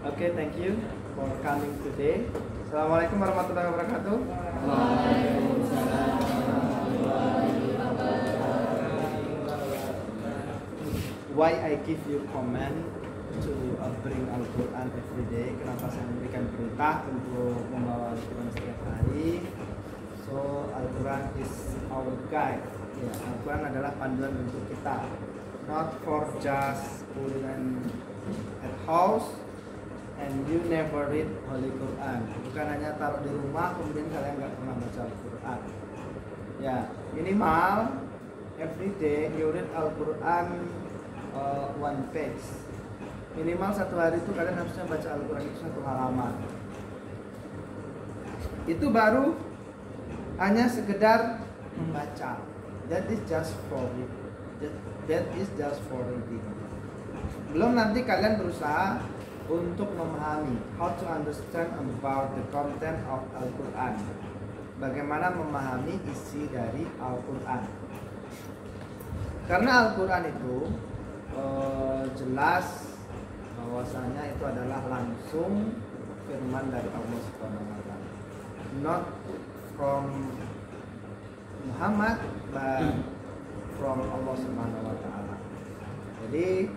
Okay, thank you for coming today. Assalamualaikum warahmatullahi wabarakatuh. Why I give you command to bring Al-Quran every day? Kenapa saya memberikan perintah untuk membawa Al-Quran setiap hari? So Al-Quran is our guide. Ya, Al-Quran adalah panduan untuk kita. Not for just pulling at house and you never read Holy Quran. Bukan hanya taruh di rumah kemudian kalian nggak pernah baca Al-Quran. Ya, minimal every day you read Al-Quran one page. Minimal satu hari itu kalian harusnya baca Al-Quran itu satu halaman. Itu baru hanya sekedar membaca. That is just for it. That is just for reading. Belum nanti kalian berusaha untuk memahami how to understand about the content of Al-Quran. Bagaimana memahami isi dari Al-Quran. Karena Al-Quran itu jelas bahwasanya itu adalah langsung firman dari Allah Subhanahu wa taala. Not from Muhammad but from Allah Subhanahu wa taala. Jadi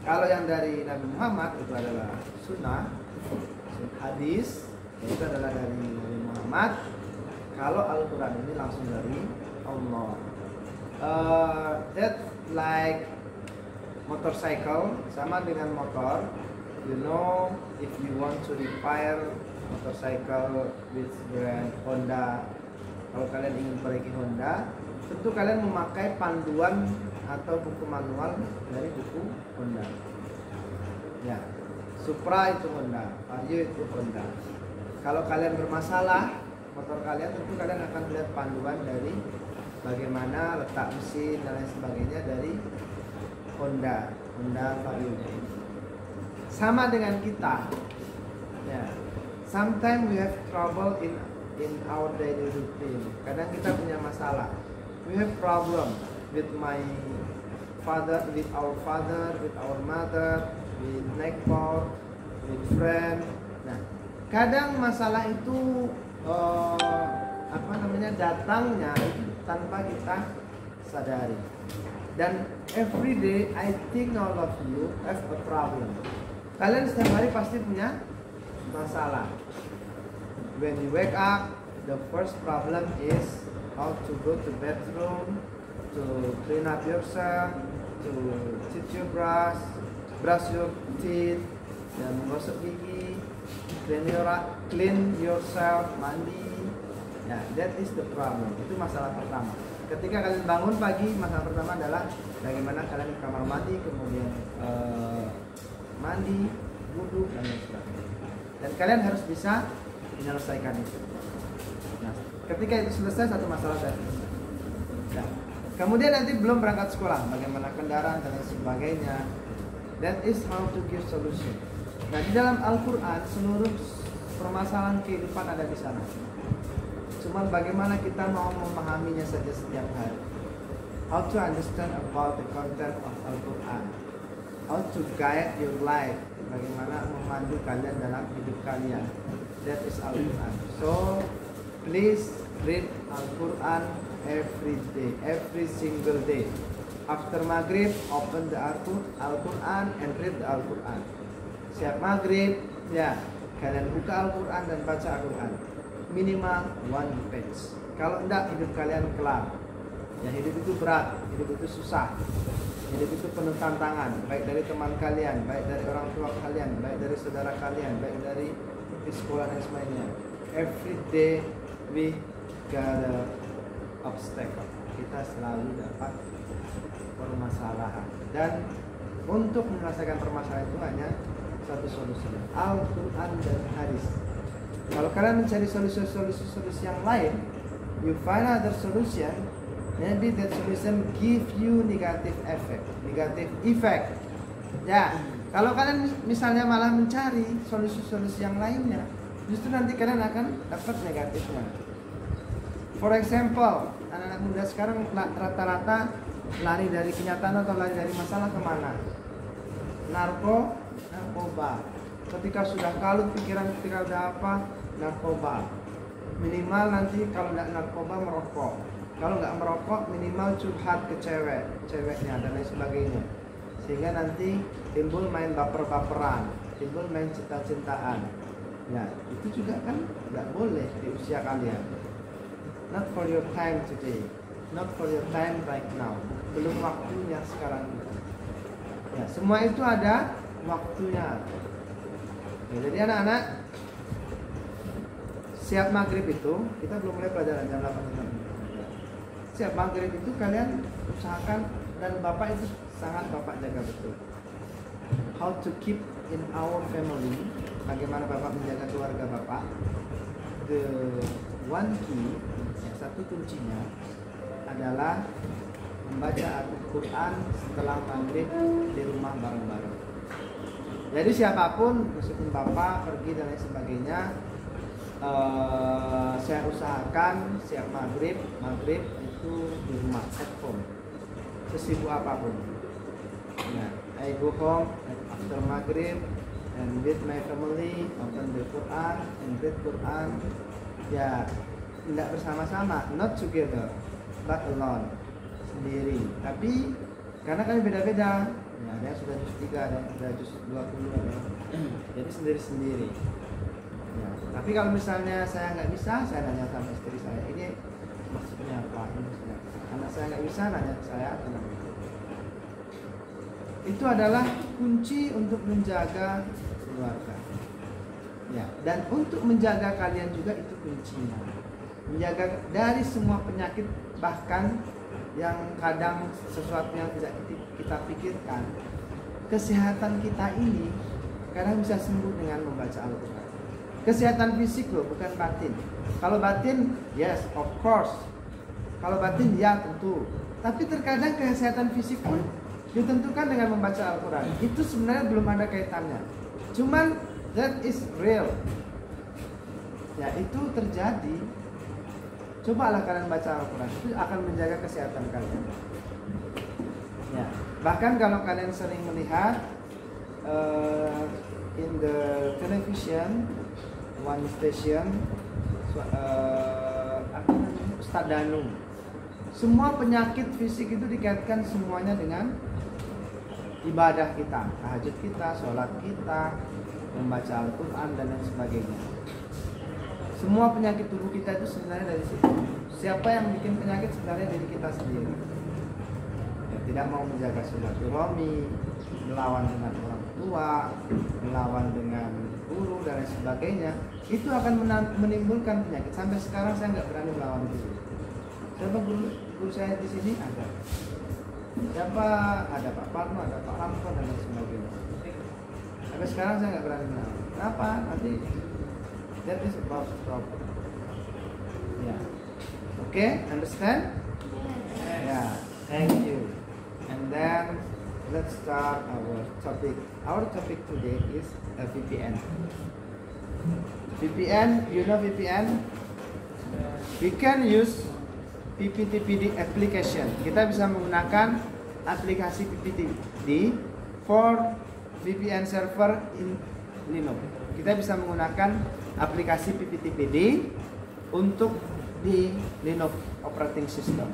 kalau yang dari Nabi Muhammad itu adalah sunnah, hadis, itu adalah dari Nabi Muhammad. Kalau Al-Quran ini langsung dari Allah. That like motorcycle, sama dengan motor. You know, if you want to repair motorcycle with brand Honda, kalau kalian ingin perbaiki Honda, tentu kalian memakai panduan atau buku manual dari buku Honda. Ya, Supra itu Honda, Vario itu Honda. Kalau kalian bermasalah motor kalian, tentu kalian akan lihat panduan dari bagaimana letak mesin dan lain sebagainya dari Honda Vario. Sama dengan kita. Ya, sometimes we have trouble in our daily routine. Kadang kita punya masalah. We have problem with my father, with our mother, with neighbor, with friend. Nah, kadang masalah itu datangnya tanpa kita sadari. Dan every day I think all of you have a problem. Kalian setiap hari pasti punya masalah. When you wake up, the first problem is how to go to bedroom, to clean up yourself, to teach your brush your teeth, dan gosok gigi, clean yourself, mandi. Ya, that is the problem. Itu masalah pertama. Ketika kalian bangun pagi, masalah pertama adalah bagaimana kalian ke kamar mandi, kemudian mandi, wudhu, dan lain sebagainya. Dan kalian harus bisa menyelesaikan itu. Nah, ketika itu selesai, satu masalah sudah selesai. Nah, kemudian nanti belum berangkat sekolah, bagaimana kendaraan dan lain sebagainya. That is how to give solution. Nah, di dalam Al-Quran seluruh permasalahan kehidupan ada di sana. Cuman bagaimana kita mau memahaminya saja setiap hari. How to understand about the content of Al-Quran. How to guide your life. Bagaimana memandu kalian dalam hidup kalian. That is Al-Quran. So please read Al-Quran every day, every single day. After Maghrib, open the Al-Quran and read the Al-Quran. Siap Maghrib, ya kalian buka Al-Quran dan baca Al-Quran. Minimal one page. Kalau enggak, hidup kalian kelar. Ya, hidup itu berat, hidup itu susah, hidup itu penuh tantangan. Baik dari teman kalian, baik dari orang tua kalian, baik dari saudara kalian, baik dari di sekolah dan sebagainya. Every day we got a obstacle. Kita selalu dapat permasalahan. Dan untuk menyelesaikan permasalahan itu hanya satu solusi, Al-Quran dan hadis. Kalau kalian mencari solusi yang lain, you find other solution, maybe that solution give you negative effect. Ya, kalau kalian misalnya malah mencari solusi yang lainnya, justru nanti kalian akan dapat negatifnya. For example, anak-anak muda sekarang rata-rata lari dari kenyataan atau lari dari masalah kemana? Narkoba. ketika sudah kalut pikiran, ketika udah apa, narkoba. Minimal nanti kalau nggak narkoba merokok. Kalau nggak merokok minimal curhat ke ceweknya dan lain sebagainya. Sehingga nanti timbul main baper-baperan, timbul main cinta-cintaan. Ya, itu juga kan nggak boleh di usia kalian. Not for your time today, not for your time right now. Belum waktunya sekarang itu. Ya, semua itu ada waktunya. Ya, jadi anak-anak, siap maghrib itu kita belum mulai pelajaran jam 8. Siap maghrib itu kalian usahakan, dan bapak itu sangat bapak jaga betul. How to keep in our family, bagaimana bapak menjaga keluarga bapak. The one key, yang satu kuncinya adalah membaca Al-Quran setelah maghrib di rumah bareng-bareng. Jadi siapapun, meskipun bapak pergi dan lain sebagainya, saya usahakan siap maghrib itu di rumah, at home, sesibuk apapun. Nah, I go home after maghrib and with my family, open the Quran and read Quran. Ya, tidak bersama-sama, not together, but alone, sendiri. Tapi karena kami beda-beda, ya, ada yang sudah juz 3, ada yang sudah juz 20, ada yang, jadi sendiri-sendiri. Ya, tapi kalau misalnya saya nggak bisa, saya nanya sama istri saya, ini maksudnya apa? Ini maksudnya apa? Anak saya nggak bisa, nanya ke saya, tenang. Itu adalah kunci untuk menjaga keluarga. Ya, dan untuk menjaga kalian juga itu kuncinya. Menjaga dari semua penyakit, bahkan yang kadang sesuatu yang tidak kita pikirkan. Kesehatan kita ini kadang bisa sembuh dengan membaca Al-Quran. Kesehatan fisik loh, bukan batin. Kalau batin, yes, of course. Kalau batin, ya tentu. Tapi terkadang kesehatan fisik pun ditentukan dengan membaca Al-Quran. Itu sebenarnya belum ada kaitannya. Cuman that is real. Ya, itu terjadi. Cobalah kalian baca Al-Quran, itu akan menjaga kesehatan kalian. Ya, bahkan kalau kalian sering melihat in the television, one station, Ustadz Danung, semua penyakit fisik itu dikaitkan semuanya dengan ibadah kita, tahajud kita, sholat kita, membaca Al-Quran dan lain sebagainya. Semua penyakit tubuh kita itu sebenarnya dari situ. Siapa yang bikin penyakit sebenarnya dari kita sendiri. Ya, tidak mau menjaga silaturahmi, melawan dengan orang tua, melawan dengan guru dan lain sebagainya, itu akan menimbulkan penyakit. Sampai sekarang saya nggak berani melawan guru. Siapa guru saya di sini ada. Siapa ada Pak Parno, ada Pak Ramko dan lain sebagainya. Sampai sekarang saya nggak berani melawan. Kenapa? Nanti that is about problem. Ya, okay, understand? Yeah, thank you. And then let's start our topic. Our topic today is VPN. VPN, you know VPN? We can use PPTPD application. Kita bisa menggunakan aplikasi PPTPD for VPN server in Linux. Kita bisa menggunakan aplikasi PPTPD untuk di Linux operating system.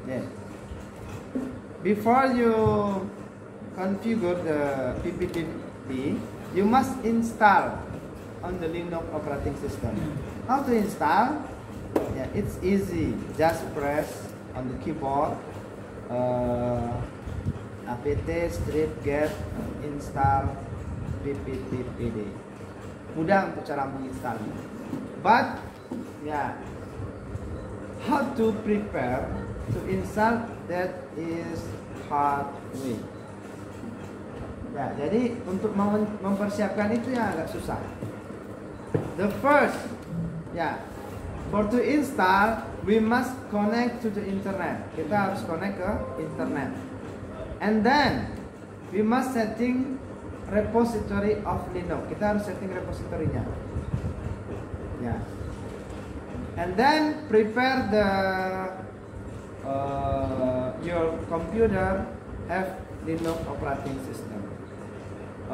Yeah. Before you configure the PPTPD, you must install on the Linux operating system. How to install? Yeah, it's easy. Just press on the keyboard apt strip get install PPTPD. Mudah untuk cara menginstalnya. But yeah, how to prepare to install, that is hard way. Ya, jadi untuk mempersiapkan itu ya agak susah. The first, ya, for to install we must connect to the internet. Kita harus connect ke internet. And then we must setting repository of Linux. Kita harus setting repositorinya. Ya. And then prepare the your computer have Linux operating system.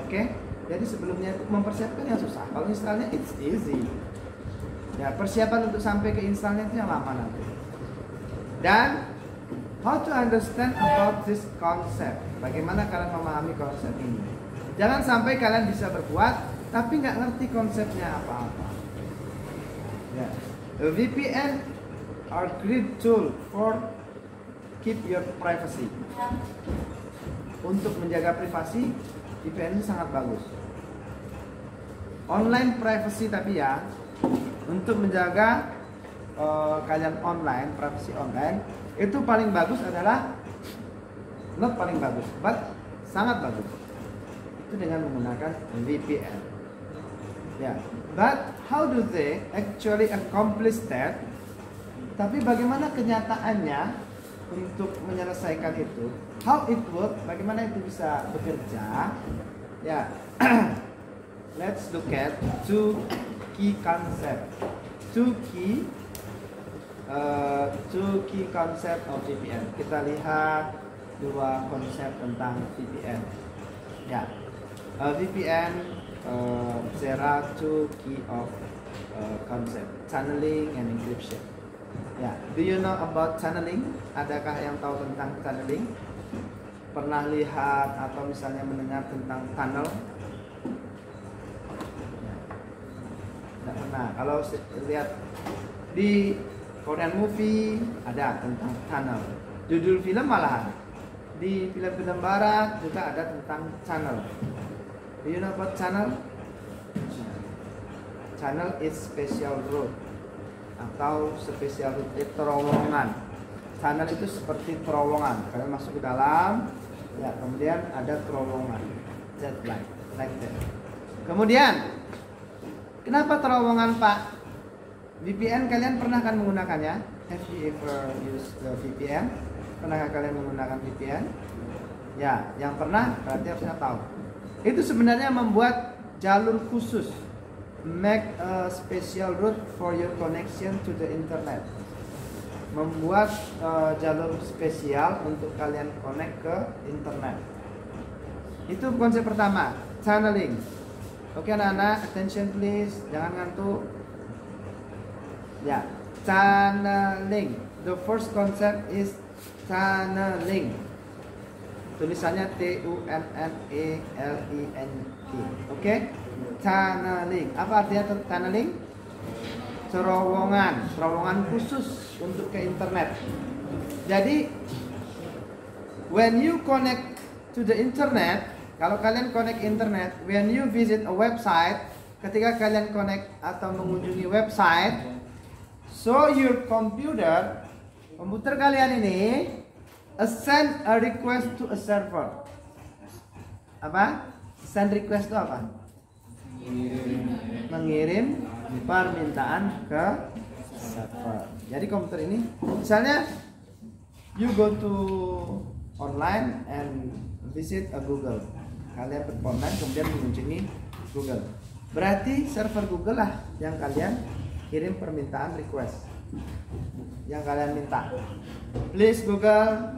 Okay? Jadi sebelumnya itu mempersiapkan yang susah. Kalau installnya it's easy. Ya, persiapan untuk sampai ke installnya itu yang lama nanti. Dan how to understand about this concept. Bagaimana kalian memahami konsep ini? Jangan sampai kalian bisa berbuat tapi nggak ngerti konsepnya apa-apa. Ya. A VPN are great tool for keep your privacy. Untuk menjaga privasi, VPN ini sangat bagus. Online privacy tapi ya, untuk menjaga kalian online, privasi online, itu paling bagus adalah not paling bagus, but sangat bagus. Itu dengan menggunakan VPN. Ya, but how do they actually accomplish that? Tapi bagaimana kenyataannya untuk menyelesaikan itu? How it work? Bagaimana itu bisa bekerja? Ya, let's look at two key concept. Two key concept of VPN. Kita lihat dua konsep tentang VPN. Ya, VPN. There are two key of concept, channeling and encryption. Ya, do you know about channeling? Adakah yang tahu tentang channeling? Pernah lihat atau misalnya mendengar tentang tunnel? Ya. Tidak pernah. Kalau lihat di Korean movie ada tentang tunnel. Judul film malahan. Di film-film barat juga ada tentang channel. Do you know about channel? Channel is special road atau special route, terowongan. Channel itu seperti terowongan. Kalian masuk ke dalam, ya kemudian ada terowongan. Just like that. Kemudian, kenapa terowongan, Pak? VPN kalian pernah kan menggunakannya? Have you ever used the VPN? Pernahkah kalian menggunakan VPN? Ya, yang pernah berarti harusnya tahu. Itu sebenarnya membuat jalur khusus, make a special route for your connection to the internet. Membuat jalur spesial untuk kalian connect ke internet. Itu konsep pertama, channeling. Oke anak-anak, attention please, jangan ngantuk. Ya, channeling. The first concept is channeling. Tulisannya T-U-N-N-E-L-I-N-G. Oke? Channeling. Apa artinya channeling? Terowongan, terowongan khusus untuk ke internet. Jadi when you connect to the internet, kalau kalian connect internet, when you visit a website, ketika kalian connect atau mengunjungi website, so your komputer kalian ini send a request to a server. Apa? Send request itu apa? Mengirim permintaan ke server. Jadi komputer ini, misalnya you go to online and visit a Google. Kalian online kemudian mengunjungi Google. Berarti server Google lah yang kalian kirim permintaan request. Yang kalian minta, please Google,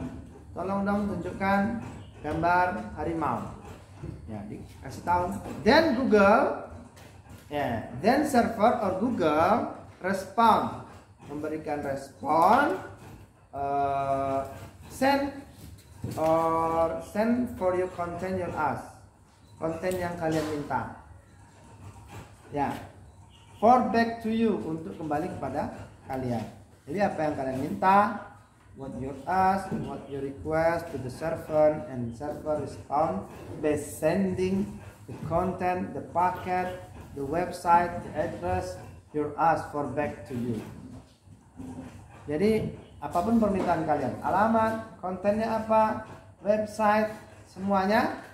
tolong dong tunjukkan gambar harimau. Ya, dikasih tahu. Then Google, ya, then server or Google respond, memberikan respon, send for your content you ask, konten yang kalian minta. Ya, for back to you, untuk kembali kepada kalian. Jadi apa yang kalian minta, what you ask, what you request to the server, and server respond by sending the content, the packet, the website, the address you ask for back to you. Jadi apapun permintaan kalian, alamat, kontennya apa, website, semuanya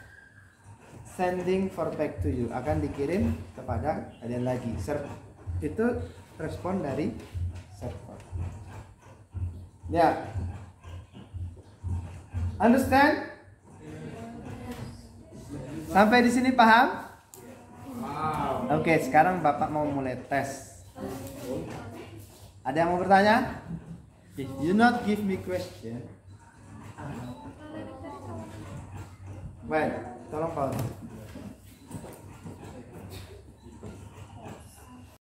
sending for back to you, akan dikirim kepada kalian lagi. Itu respon dari server. Ya, understand? Sampai di sini paham? Oke, sekarang Bapak mau mulai tes. Ada yang mau bertanya? If you not give me question, baik, tolong pause.